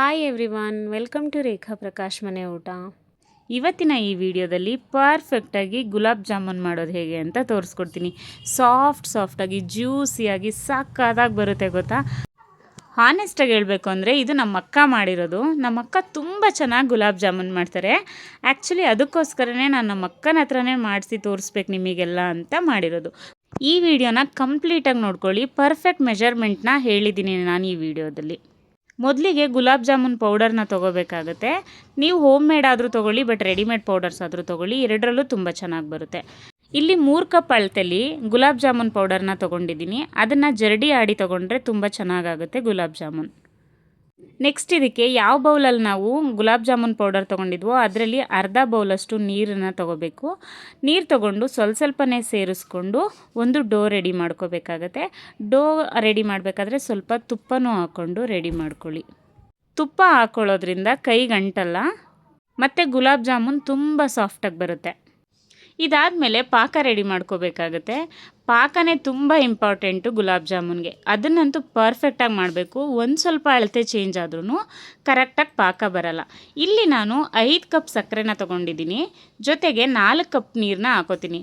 Hi everyone, welcome to ರೇಖಾ ಪ್ರಕಾಶ್ ಮನೆ ಊಟ. ಇವತ್ತಿನ ಈ ವಿಡಿಯೋದಲ್ಲಿ ಪರ್ಫೆಕ್ಟಾಗಿ ಗುಲಾಬ್ ಜಾಮೂನ್ ಮಾಡೋದು ಹೇಗೆ ಅಂತ ತೋರಿಸ್ಕೊಡ್ತೀನಿ. ಸಾಫ್ಟಾಗಿ ಜ್ಯೂಸಿಯಾಗಿ ಸಕ್ಕತ್ತಾಗಿ ಬರುತ್ತೆ ಗೊತ್ತಾ. ಹಾನೆಸ್ಟಾಗಿ ಹೇಳಬೇಕು ಅಂದರೆ ಇದು ನಮ್ಮ ಅಕ್ಕ ಮಾಡಿರೋದು. ನಮ್ಮ ಅಕ್ಕ ತುಂಬ ಚೆನ್ನಾಗಿ ಗುಲಾಬ್ ಜಾಮೂನ್ ಮಾಡ್ತಾರೆ. ಆ್ಯಕ್ಚುಲಿ ಅದಕ್ಕೋಸ್ಕರನೇ ನಾನು ನಮ್ಮ ಅಕ್ಕನ ಹತ್ರನೇ ಮಾಡಿಸಿ ತೋರಿಸ್ಬೇಕು ನಿಮಗೆಲ್ಲ ಅಂತ ಮಾಡಿರೋದು. ಈ ವಿಡಿಯೋನ ಕಂಪ್ಲೀಟಾಗಿ ನೋಡ್ಕೊಳ್ಳಿ. ಪರ್ಫೆಕ್ಟ್ ಮೆಜರ್ಮೆಂಟ್ನ ಹೇಳಿದ್ದೀನಿ ನಾನು ಈ ವಿಡಿಯೋದಲ್ಲಿ. ಮೊದಲಿಗೆ ಗುಲಾಬ್ ಜಾಮೂನ್ ಪೌಡರ್ನ ತೊಗೋಬೇಕಾಗುತ್ತೆ. ನೀವು ಹೋಮ್ ಮೇಡ್ ಆದರೂ ತೊಗೊಳ್ಳಿ, ಬಟ್ ರೆಡಿಮೇಡ್ ಪೌಡರ್ಸ್ ಆದರೂ ತೊಗೊಳ್ಳಿ, ಎರಡರಲ್ಲೂ ತುಂಬ ಚೆನ್ನಾಗಿ ಬರುತ್ತೆ. ಇಲ್ಲಿ 3 ಕಪ್ ಅಳತೆಲಿ ಗುಲಾಬ್ ಜಾಮೂನ್ ಪೌಡರ್ನ ತೊಗೊಂಡಿದ್ದೀನಿ. ಅದನ್ನು ಜರಡಿ ಆಡಿ ತೊಗೊಂಡ್ರೆ ತುಂಬ ಚೆನ್ನಾಗಾಗುತ್ತೆ ಗುಲಾಬ್ ಜಾಮೂನ್. ನೆಕ್ಸ್ಟ್ ಇದಕ್ಕೆ ಯಾವ ಬೌಲಲ್ಲಿ ನಾವು ಗುಲಾಬ್ ಜಾಮೂನ್ ಪೌಡರ್ ತೊಗೊಂಡಿದ್ವೋ ಅದರಲ್ಲಿ ಅರ್ಧ ಬೌಲಷ್ಟು ನೀರನ್ನು ತೊಗೋಬೇಕು. ನೀರು ತೊಗೊಂಡು ಸ್ವಲ್ಪನೇ ಸೇರಿಸ್ಕೊಂಡು ಒಂದು ಡೋ ರೆಡಿ ಮಾಡ್ಕೋಬೇಕಾಗತ್ತೆ. ಡೋ ರೆಡಿ ಮಾಡಬೇಕಾದ್ರೆ ಸ್ವಲ್ಪ ತುಪ್ಪನೂ ಹಾಕ್ಕೊಂಡು ರೆಡಿ ಮಾಡ್ಕೊಳ್ಳಿ. ತುಪ್ಪ ಹಾಕ್ಕೊಳ್ಳೋದ್ರಿಂದ ಕೈಗೆ ಅಂಟಲ್ಲ ಮತ್ತು ಗುಲಾಬ್ ಜಾಮೂನ್ ತುಂಬ ಸಾಫ್ಟಾಗಿ ಬರುತ್ತೆ. ಇದಾದಮೇಲೆ ಪಾಕ ರೆಡಿ ಮಾಡ್ಕೋಬೇಕಾಗತ್ತೆ. ಪಾಕನೇ ತುಂಬ ಇಂಪಾರ್ಟೆಂಟು ಗುಲಾಬ್ ಜಾಮೂನ್ಗೆ. ಅದನ್ನಂತೂ ಪರ್ಫೆಕ್ಟಾಗಿ ಮಾಡಬೇಕು. ಒಂದು ಸ್ವಲ್ಪ ಅಳತೆ ಚೇಂಜ್ ಆದ್ರೂ ಕರೆಕ್ಟಾಗಿ ಪಾಕ ಬರಲ್ಲ. ಇಲ್ಲಿ ನಾನು 5 ಕಪ್ ಸಕ್ಕರೆನ ತೊಗೊಂಡಿದ್ದೀನಿ. ಜೊತೆಗೆ 4 ಕಪ್ ನೀರನ್ನ ಹಾಕೋತೀನಿ.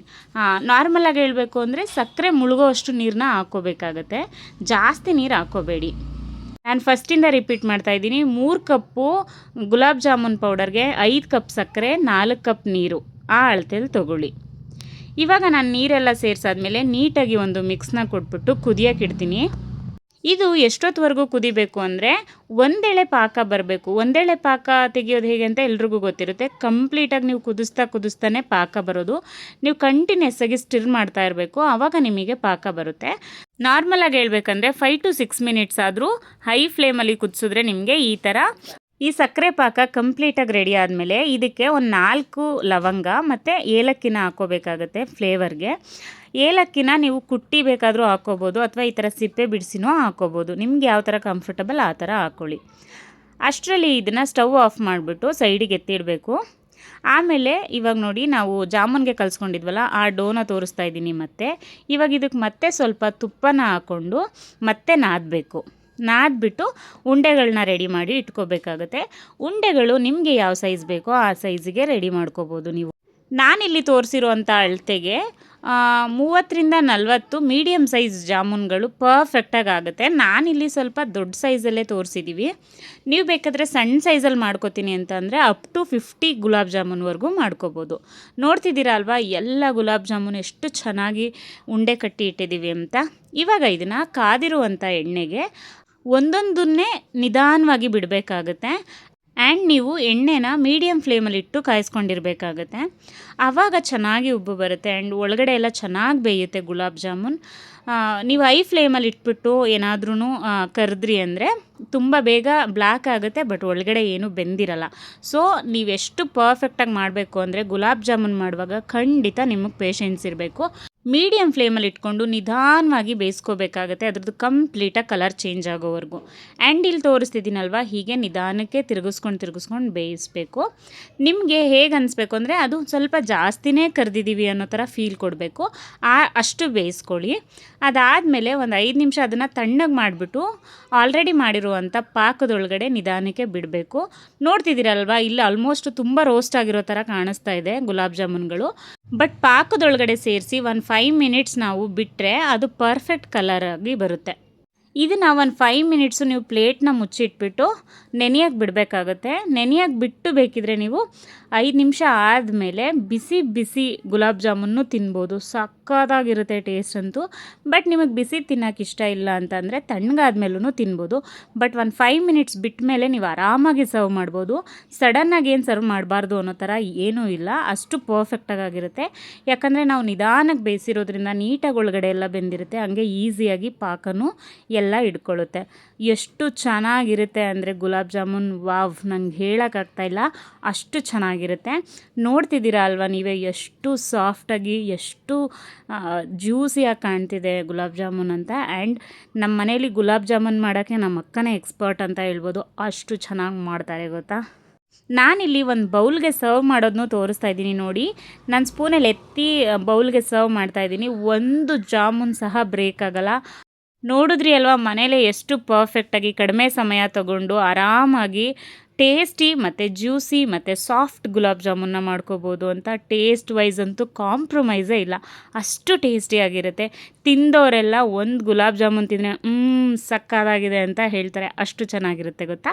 ನಾರ್ಮಲಾಗಿ ಹೇಳಬೇಕು ಅಂದರೆ ಸಕ್ಕರೆ ಮುಳುಗೋ ಅಷ್ಟು ನೀರನ್ನ ಹಾಕ್ಕೋಬೇಕಾಗತ್ತೆ. ಜಾಸ್ತಿ ನೀರು ಹಾಕ್ಕೋಬೇಡಿ. ನಾನು ಫಸ್ಟಿಂದ ರಿಪೀಟ್ ಮಾಡ್ತಾಯಿದ್ದೀನಿ. 3 ಕಪ್ಪು ಗುಲಾಬ್ ಜಾಮೂನ್ ಪೌಡರ್ಗೆ 5 ಕಪ್ ಸಕ್ಕರೆ, 4 ಕಪ್ ನೀರು ಆ ಅಳತೆಯಲ್ಲಿ ತೊಗೊಳ್ಳಿ. ಇವಾಗ ನಾನು ನೀರೆಲ್ಲ ಸೇರಿಸಾದ್ಮೇಲೆ ನೀಟಾಗಿ ಒಂದು ಮಿಕ್ಸ್ನ ಕೊಟ್ಬಿಟ್ಟು ಕುದಿಯೋಕೆ ಇಡ್ತೀನಿ. ಇದು ಎಷ್ಟೊತ್ತವರೆಗೂ ಕುದಿಬೇಕು ಅಂದರೆ ಒಂದೇಳೆ ಪಾಕ ಬರಬೇಕು. ಒಂದೇಳೆ ಪಾಕ ತೆಗಿಯೋದು ಹೇಗೆ ಅಂತ ಎಲ್ರಿಗೂ ಗೊತ್ತಿರುತ್ತೆ. ಕಂಪ್ಲೀಟಾಗಿ ನೀವು ಕುದಿಸ್ತಾನೆ ಪಾಕ ಬರೋದು. ನೀವು ಕಂಟಿನ್ಯೂಸ್ ಆಗಿ ಸ್ಟಿರ್ ಮಾಡ್ತಾ ಇರಬೇಕು, ಆವಾಗ ನಿಮಗೆ ಪಾಕ ಬರುತ್ತೆ. ನಾರ್ಮಲಾಗಿ ಹೇಳ್ಬೇಕಂದ್ರೆ 5 to 6 ಮಿನಿಟ್ಸ್ ಆದರೂ ಹೈ ಫ್ಲೇಮಲ್ಲಿ ಕುದಿಸಿದ್ರೆ ನಿಮಗೆ ಈ ಸಕ್ಕರೆ ಪಾಕ ಕಂಪ್ಲೀಟಾಗಿ ರೆಡಿ ಆದಮೇಲೆ ಇದಕ್ಕೆ ಒಂದು 4 ಲವಂಗ ಮತ್ತು ಏಲಕ್ಕಿನ ಹಾಕ್ಕೋಬೇಕಾಗತ್ತೆ ಫ್ಲೇವರ್ಗೆ. ಏಲಕ್ಕಿನ ನೀವು ಕುಟ್ಟಿ ಬೇಕಾದರೂ ಹಾಕ್ಕೋಬೋದು ಅಥವಾ ಈ ಥರ ಸಿಪ್ಪೆ ಬಿಡಿಸಿನೂ ಹಾಕ್ಕೋಬೋದು. ನಿಮ್ಗೆ ಯಾವ ಥರ ಕಂಫರ್ಟಬಲ್ ಆ ಥರ ಹಾಕ್ಕೊಳ್ಳಿ. ಅಷ್ಟರಲ್ಲಿ ಇದನ್ನು ಸ್ಟವ್ ಆಫ್ ಮಾಡಿಬಿಟ್ಟು ಸೈಡಿಗೆ ಎತ್ತಿಡಬೇಕು. ಆಮೇಲೆ ಇವಾಗ ನೋಡಿ, ನಾವು ಜಾಮೂನ್ಗೆ ಕಲಿಸ್ಕೊಂಡಿದ್ವಲ್ಲ ಆ ಡೋನ ತೋರಿಸ್ತಾ ಇದ್ದೀನಿ. ಇವಾಗ ಇದಕ್ಕೆ ಮತ್ತೆ ಸ್ವಲ್ಪ ತುಪ್ಪನ ಹಾಕ್ಕೊಂಡು ಮತ್ತೆ ನಾದ್ಬಿಟ್ಟು ಉಂಡೆಗಳನ್ನ ರೆಡಿ ಮಾಡಿ ಇಟ್ಕೋಬೇಕಾಗುತ್ತೆ. ಉಂಡೆಗಳು ನಿಮಗೆ ಯಾವ ಸೈಜ್ ಬೇಕೋ ಆ ಸೈಜಿಗೆ ರೆಡಿ ಮಾಡ್ಕೋಬೋದು ನೀವು. ನಾನಿಲ್ಲಿ ತೋರಿಸಿರುವಂಥ ಅಳತೆಗೆ 30ರಿಂದ 40 ಮೀಡಿಯಮ್ ಸೈಜ್ ಜಾಮೂನ್ಗಳು ಪರ್ಫೆಕ್ಟಾಗಿ ಆಗುತ್ತೆ. ನಾನಿಲ್ಲಿ ಸ್ವಲ್ಪ ದೊಡ್ಡ ಸೈಜಲ್ಲೇ ತೋರಿಸಿದ್ದೀವಿ. ನೀವು ಬೇಕಾದರೆ ಸಣ್ಣ ಸೈಜಲ್ಲಿ ಮಾಡ್ಕೋತೀನಿ ಅಂತ ಅಂದರೆ ಅಪ್ ಟು 50 ಗುಲಾಬ್ ಜಾಮೂನ್ವರೆಗೂ ಮಾಡ್ಕೋಬೋದು. ನೋಡ್ತಿದ್ದೀರಾ ಅಲ್ವಾ ಎಲ್ಲ ಗುಲಾಬ್ ಜಾಮೂನ್ ಎಷ್ಟು ಚೆನ್ನಾಗಿ ಉಂಡೆ ಕಟ್ಟಿ ಇಟ್ಟಿದ್ದೀವಿ ಅಂತ. ಇವಾಗ ಇದನ್ನು ಕಾದಿರುವಂಥ ಎಣ್ಣೆಗೆ ಒಂದೊಂದನ್ನೇ ನಿಧಾನವಾಗಿ ಬಿಡಬೇಕಾಗತ್ತೆ. ಆ್ಯಂಡ್ ನೀವು ಎಣ್ಣೆನ ಮೀಡಿಯಮ್ ಫ್ಲೇಮಲ್ಲಿಟ್ಟು ಕಾಯಿಸ್ಕೊಂಡಿರಬೇಕಾಗತ್ತೆ. ಆವಾಗ ಚೆನ್ನಾಗಿ ಉಬ್ಬು ಬರುತ್ತೆ ಆ್ಯಂಡ್ ಒಳಗಡೆ ಎಲ್ಲ ಚೆನ್ನಾಗಿ ಬೇಯುತ್ತೆ ಗುಲಾಬ್ ಜಾಮೂನ್. ನೀವು ಹೈ ಫ್ಲೇಮಲ್ಲಿ ಇಟ್ಬಿಟ್ಟು ಏನಾದ್ರೂ ಕರೆದ್ರಿ ಅಂದರೆ ತುಂಬ ಬೇಗ ಬ್ಲ್ಯಾಕ್ ಆಗುತ್ತೆ, ಬಟ್ ಒಳಗಡೆ ಏನೂ ಬೆಂದಿರಲ್ಲ. ಸೊ ನೀವೆಷ್ಟು ಪರ್ಫೆಕ್ಟಾಗಿ ಮಾಡಬೇಕು ಅಂದರೆ ಗುಲಾಬ್ ಜಾಮೂನ್ ಮಾಡುವಾಗ ಖಂಡಿತ ನಿಮಗೆ ಪೇಷನ್ಸ್ ಇರಬೇಕು. ಮೀಡಿಯಮ್ ಫ್ಲೇಮಲ್ಲಿ ಇಟ್ಕೊಂಡು ನಿಧಾನವಾಗಿ ಬೇಯಿಸ್ಕೋಬೇಕಾಗತ್ತೆ, ಅದ್ರದ್ದು ಕಂಪ್ಲೀಟಾಗಿ ಕಲರ್ ಚೇಂಜ್ ಆಗೋವರೆಗೂ. ಆ್ಯಂಡ್ ಇಲ್ಲಿ ತೋರಿಸ್ತಿದ್ದೀನಲ್ವ, ಹೀಗೆ ನಿಧಾನಕ್ಕೆ ತಿರುಗಿಸ್ಕೊಂಡು ಬೇಯಿಸಬೇಕು. ನಿಮಗೆ ಹೇಗೆ ಅನಿಸ್ಬೇಕು ಅಂದರೆ ಅದು ಸ್ವಲ್ಪ ಜಾಸ್ತಿನೇ ಕರೆದಿದ್ದೀವಿ ಅನ್ನೋ ಥರ ಫೀಲ್ ಕೊಡಬೇಕು. ಅಷ್ಟು ಬೇಯಿಸ್ಕೊಳ್ಳಿ. ಅದಾದಮೇಲೆ ಒಂದು 5 ನಿಮಿಷ ಅದನ್ನು ತಣ್ಣಗೆ ಮಾಡಿಬಿಟ್ಟು ಆಲ್ರೆಡಿ ಮಾಡಿರುವಂಥ ಪಾಕದೊಳಗಡೆ ನಿಧಾನಕ್ಕೆ ಬಿಡಬೇಕು. ನೋಡ್ತಿದ್ದೀರಲ್ವ, ಇಲ್ಲಿ ಆಲ್ಮೋಸ್ಟ್ ತುಂಬ ರೋಸ್ಟ್ ಆಗಿರೋ ಥರ ಕಾಣಿಸ್ತಾ ಇದೆ ಗುಲಾಬ್ ಜಾಮೂನ್ಗಳು. ಬಟ್ ಪಾಕದೊಳಗಡೆ ಸೇರಿಸಿ ಒಂದು 5 ಮಿನಿಟ್ಸ್ ನಾವು ಬಿಟ್ಟರೆ ಅದು ಪರ್ಫೆಕ್ಟ್ ಕಲರ್ ಆಗಿ ಬರುತ್ತೆ. ಇದನ್ನು ಒಂದು 5 ಮಿನಿಟ್ಸು ನೀವು ಪ್ಲೇಟ್ನ ಮುಚ್ಚಿಟ್ಬಿಟ್ಟು ನೆನೆಯೋಕ್ಕೆ ಬಿಡಬೇಕಾಗುತ್ತೆ. ನೆನೆಯೋಕ್ಕೆ ಬಿಟ್ಟು ಬೇಕಿದ್ರೆ ನೀವು 5 ನಿಮಿಷ ಆದಮೇಲೆ ಬಿಸಿ ಗುಲಾಬ್ ಜಾಮೂನು ತಿನ್ಬೋದು. ಸಕ್ಕತ್ತಾಗಿರುತ್ತೆ ಟೇಸ್ಟ್ ಅಂತೂ. ಬಟ್ ನಿಮಗೆ ಬಿಸಿ ತಿನ್ನೋಕೆ ಇಷ್ಟ ಇಲ್ಲ ಅಂತಂದರೆ ತಣ್ಣಗಾದ್ಮೇಲೂ ತಿನ್ಬೋದು. ಬಟ್ ಒಂದು 5 ಮಿನಿಟ್ಸ್ ಬಿಟ್ಟ ಮೇಲೆ ನೀವು ಆರಾಮಾಗಿ ಸರ್ವ್ ಮಾಡ್ಬೋದು. ಸಡನ್ನಾಗಿ ಏನು ಸರ್ವ್ ಮಾಡಬಾರ್ದು ಅನ್ನೋ ಥರ ಏನೂ ಇಲ್ಲ, ಅಷ್ಟು ಪರ್ಫೆಕ್ಟಾಗಿರುತ್ತೆ. ಯಾಕಂದರೆ ನಾವು ನಿಧಾನಕ್ಕೆ ಬೇಯಿಸಿರೋದ್ರಿಂದ ನೀಟಾಗಿ ಒಳಗಡೆ ಎಲ್ಲ ಬೆಂದಿರುತ್ತೆ, ಹಂಗೆ ಈಸಿಯಾಗಿ ಪಾಕನೂ ಎಲ್ಲ ಹಿಡ್ಕೊಳ್ಳುತ್ತೆ. ಎಷ್ಟು ಚೆನ್ನಾಗಿರುತ್ತೆ ಅಂದರೆ ಗುಲಾಬ್ ಜಾಮೂನ್, ವಾವ್, ನಂಗೆ ಹೇಳೋಕ್ಕಾಗ್ತಾಯಿಲ್ಲ, ಅಷ್ಟು ಚೆನ್ನಾಗಿರುತ್ತೆ. ನೋಡ್ತಿದ್ದೀರಾ ಅಲ್ವಾ ನೀವೇ ಎಷ್ಟು ಸಾಫ್ಟಾಗಿ ಎಷ್ಟು ಜ್ಯೂಸಿಯಾಗಿ ಕಾಣ್ತಿದೆ ಗುಲಾಬ್ ಜಾಮೂನ್ ಅಂತ. ಆ್ಯಂಡ್ ನಮ್ಮ ಮನೇಲಿ ಗುಲಾಬ್ ಜಾಮೂನ್ ಮಾಡೋಕ್ಕೆ ನಮ್ಮ ಅಕ್ಕನೇ ಎಕ್ಸ್ಪರ್ಟ್ ಅಂತ ಹೇಳ್ಬೋದು, ಅಷ್ಟು ಚೆನ್ನಾಗಿ ಮಾಡ್ತಾರೆ ಗೊತ್ತಾ. ನಾನಿಲ್ಲಿ ಒಂದು ಬೌಲ್ಗೆ ಸರ್ವ್ ಮಾಡೋದನ್ನು ತೋರಿಸ್ತಾ ಇದ್ದೀನಿ ನೋಡಿ. ನಾನು ಸ್ಪೂನಲ್ಲಿ ಎತ್ತಿ ಬೌಲ್ಗೆ ಸರ್ವ್ ಮಾಡ್ತಾಯಿದ್ದೀನಿ. ಒಂದು ಜಾಮೂನ್ ಸಹ ಬ್ರೇಕ್ ಆಗಲ್ಲ. ನೋಡಿದ್ರಿ ಅಲ್ವಾ ಮನೇಲೇ ಎಷ್ಟು ಪರ್ಫೆಕ್ಟಾಗಿ ಕಡಿಮೆ ಸಮಯ ತಗೊಂಡು ಆರಾಮಾಗಿ ಟೇಸ್ಟಿ ಮತ್ತು ಜ್ಯೂಸಿ ಮತ್ತು ಸಾಫ್ಟ್ ಗುಲಾಬ್ ಜಾಮೂನ್ನ ಮಾಡ್ಕೋಬೋದು ಅಂತ. ಟೇಸ್ಟ್ ವೈಸ್ ಅಂತೂ ಕಾಂಪ್ರಮೈಸೇ ಇಲ್ಲ, ಅಷ್ಟು ಟೇಸ್ಟಿಯಾಗಿರುತ್ತೆ. ತಿಂದವರೆಲ್ಲ ಒಂದು ಗುಲಾಬ್ ಜಾಮೂನ್ ತಿಂದರೆ ಸಕ್ಕತ್ತಾಗಿದೆ ಅಂತ ಹೇಳ್ತಾರೆ, ಅಷ್ಟು ಚೆನ್ನಾಗಿರುತ್ತೆ ಗೊತ್ತಾ.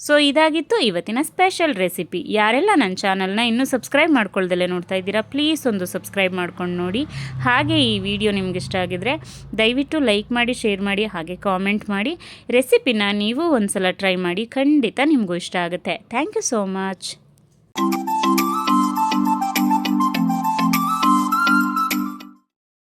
ಸೊ ಇದಾಗಿತ್ತು ಇವತ್ತಿನ ಸ್ಪೆಷಲ್ ರೆಸಿಪಿ. ಯಾರೆಲ್ಲ ನನ್ನ ಚಾನಲ್ನ ಇನ್ನೂ ಸಬ್ಸ್ಕ್ರೈಬ್ ಮಾಡ್ಕೊಳ್ದಲ್ಲೇ ನೋಡ್ತಾ ಇದ್ದೀರಾ, ಪ್ಲೀಸ್ ಒಂದು ಸಬ್ಸ್ಕ್ರೈಬ್ ಮಾಡ್ಕೊಂಡು ನೋಡಿ. ಹಾಗೆ ಈ ವಿಡಿಯೋ ನಿಮ್ಗೆ ಇಷ್ಟ ಆಗಿದ್ರೆ ದಯವಿಟ್ಟು ಲೈಕ್ ಮಾಡಿ, ಶೇರ್ ಮಾಡಿ, ಹಾಗೆ ಕಾಮೆಂಟ್ ಮಾಡಿ. ರೆಸಿಪಿನ ನೀವು ಒಂದು ಸಲ ಟ್ರೈ ಮಾಡಿ, ಖಂಡಿತ ನಿಮಗೂ ಇಷ್ಟ ಆಗುತ್ತೆ. Thank you so much.